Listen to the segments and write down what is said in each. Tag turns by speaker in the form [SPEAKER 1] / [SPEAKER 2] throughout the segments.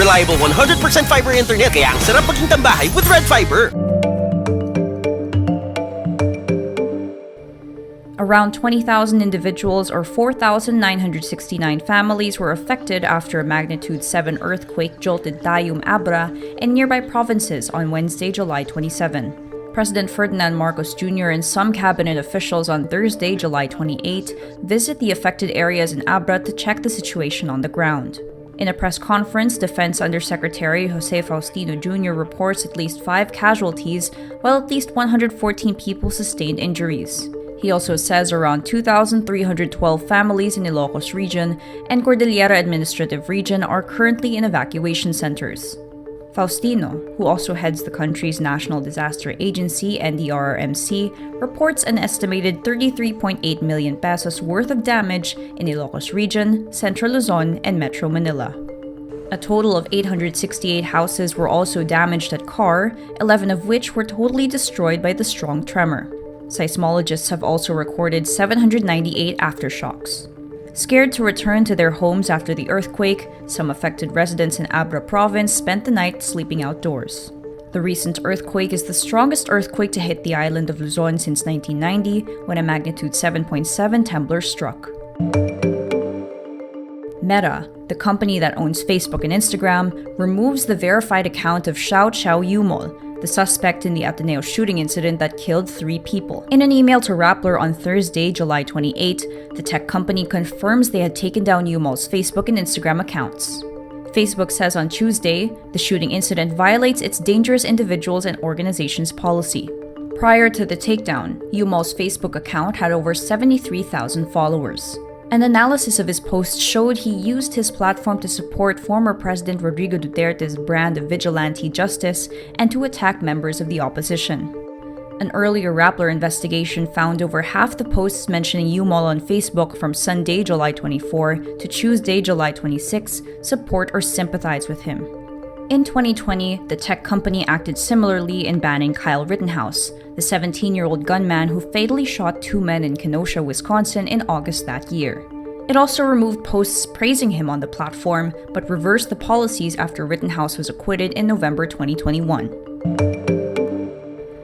[SPEAKER 1] Reliable 100% fiber internet, kaya ang sarap maging tambahay with Red Fiber.
[SPEAKER 2] Around 20,000 individuals or 4,969 families were affected after a magnitude 7 earthquake jolted Abra and nearby provinces on Wednesday, July 27. President Ferdinand Marcos Jr. and some cabinet officials on Thursday, July 28, visit the affected areas in Abra to check the situation on the ground. In a press conference, Defense Undersecretary Jose Faustino Jr. reports at least 5 casualties, while at least 114 people sustained injuries. He also says around 2,312 families in Ilocos Region and Cordillera Administrative Region are currently in evacuation centers. Faustino, who also heads the country's National Disaster Agency, NDRRMC, reports an estimated 33.8 million pesos worth of damage in Ilocos Region, Central Luzon, and Metro Manila. A total of 868 houses were also damaged at Car, 11 of which were totally destroyed by the strong tremor. Seismologists have also recorded 798 aftershocks. Scared to return to their homes after the earthquake, some affected residents in Abra province spent the night sleeping outdoors. The recent earthquake is the strongest earthquake to hit the island of Luzon since 1990, when a magnitude 7.7 temblor struck. Meta, the company that owns Facebook and Instagram, removes the verified account of Xiao Yumol, the suspect in the Ateneo shooting incident that killed 3 people. In an email to Rappler on Thursday, July 28, the tech company confirms they had taken down Umls' Facebook and Instagram accounts. Facebook says on Tuesday, the shooting incident violates its dangerous individuals and organizations policy. Prior to the takedown, Umls' Facebook account had over 73,000 followers. An analysis of his posts showed he used his platform to support former President Rodrigo Duterte's brand of vigilante justice and to attack members of the opposition. An earlier Rappler investigation found over half the posts mentioning Umol on Facebook from Sunday, July 24 to Tuesday, July 26 support or sympathize with him. In 2020, the tech company acted similarly in banning Kyle Rittenhouse, the 17-year-old gunman who fatally shot 2 men in Kenosha, Wisconsin in August that year. It also removed posts praising him on the platform, but reversed the policies after Rittenhouse was acquitted in November 2021.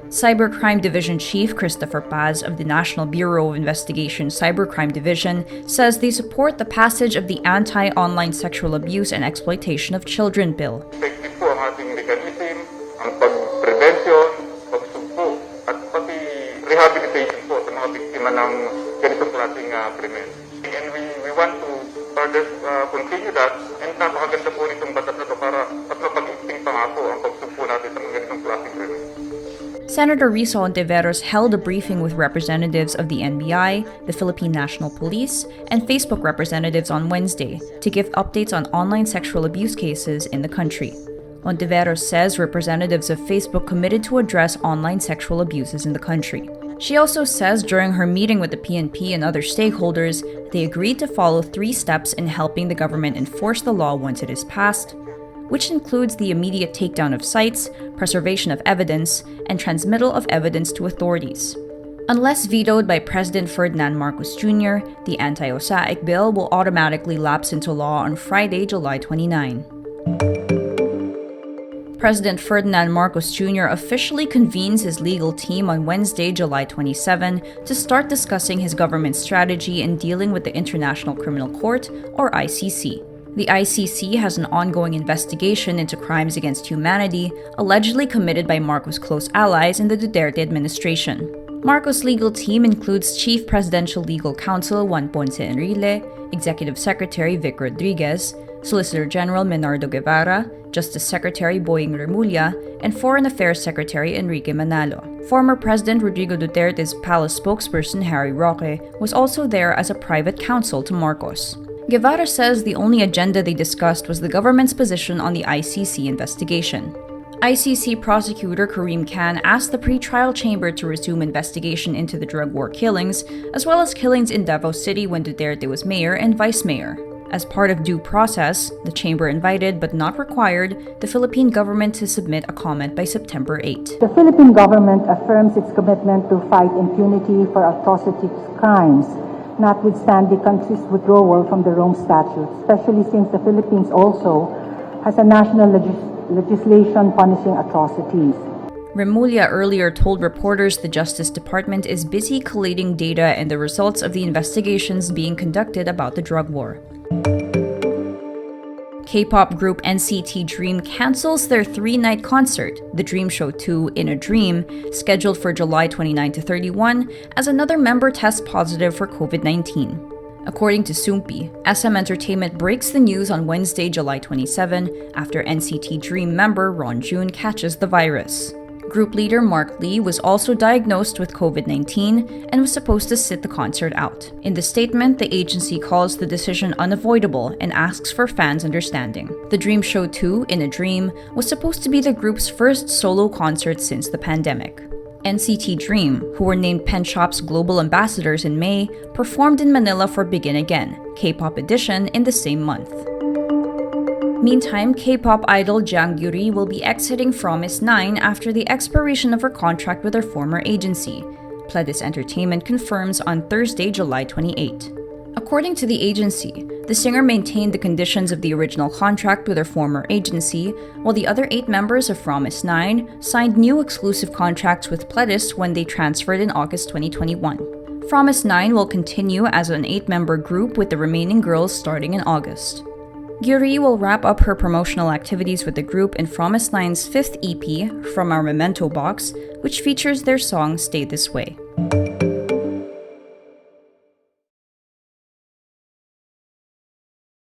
[SPEAKER 2] Cybercrime Division Chief Christopher Paz of the National Bureau of Investigation Cybercrime Division says they support the passage of the Anti-Online Sexual Abuse and Exploitation of Children Bill.
[SPEAKER 3] Effective po ang ating mechanism, ang pag-prevention, pagsugpo, at pati rehabilitation po sa mga biktima ng ganitong klaseng krimen. And we want to further continue that, and napakaganda po nitong batas na ito para at mapag-ikting pa nga po ang pagsugpo natin sa mga ganitong klaseng krimen.
[SPEAKER 2] Senator Risa Ontiveros held a briefing with representatives of the NBI, the Philippine National Police, and Facebook representatives on Wednesday to give updates on online sexual abuse cases in the country. Ontiveros says representatives of Facebook committed to address online sexual abuses in the country. She also says during her meeting with the PNP and other stakeholders, they agreed to follow 3 steps in helping the government enforce the law once it is passed, which includes the immediate takedown of sites, preservation of evidence, and transmittal of evidence to authorities. Unless vetoed by President Ferdinand Marcos Jr., the anti-OSAIC bill will automatically lapse into law on Friday, July 29. President Ferdinand Marcos Jr. officially convenes his legal team on Wednesday, July 27, to start discussing his government's strategy in dealing with the International Criminal Court, or ICC. The ICC has an ongoing investigation into crimes against humanity allegedly committed by Marcos' close allies in the Duterte administration. Marcos' legal team includes Chief Presidential Legal Counsel Juan Ponce Enrile, Executive Secretary Vic Rodriguez, Solicitor General Menardo Guevara, Justice Secretary Boying Remulla, and Foreign Affairs Secretary Enrique Manalo. Former President Rodrigo Duterte's palace spokesperson Harry Roque was also there as a private counsel to Marcos. Guevara says the only agenda they discussed was the government's position on the ICC investigation. ICC prosecutor Karim Khan asked the pre-trial chamber to resume investigation into the drug war killings, as well as killings in Davao City when Duterte was mayor and vice mayor. As part of due process, the chamber invited but not required the Philippine government to submit a comment by September 8.
[SPEAKER 4] The Philippine government affirms its commitment to fight impunity for atrocities crimes, notwithstanding the country's withdrawal from the Rome Statute, especially since the Philippines also has a national legislation punishing atrocities.
[SPEAKER 2] Remulla earlier told reporters the Justice Department is busy collating data and the results of the investigations being conducted about the drug war. K-pop group NCT Dream cancels their 3-night concert, The Dream Show 2 in a Dream, scheduled for July 29 to 31, as another member tests positive for COVID-19. According to Soompi, SM Entertainment breaks the news on Wednesday, July 27, after NCT Dream member Renjun catches the virus. Group leader Mark Lee was also diagnosed with COVID-19 and was supposed to sit the concert out. In the statement, the agency calls the decision unavoidable and asks for fans' understanding. The Dream Show 2 in a Dream was supposed to be the group's first solo concert since the pandemic. NCT Dream, who were named Pen Shop's global ambassadors in May, performed in Manila for Begin Again, K-pop edition, in the same month. Meantime, K-pop idol Jang Gyuri will be exiting Promise 9 after the expiration of her contract with her former agency, Pledis Entertainment confirms on Thursday, July 28. According to the agency, the singer maintained the conditions of the original contract with her former agency, while the other 8 members of Promise 9 signed new exclusive contracts with Pledis when they transferred in August 2021. Promise 9 will continue as an 8-member group with the remaining girls starting in August. Gyuri will wrap up her promotional activities with the group in Promise 9's 5th EP, From Our Memento Box, which features their song Stay This Way.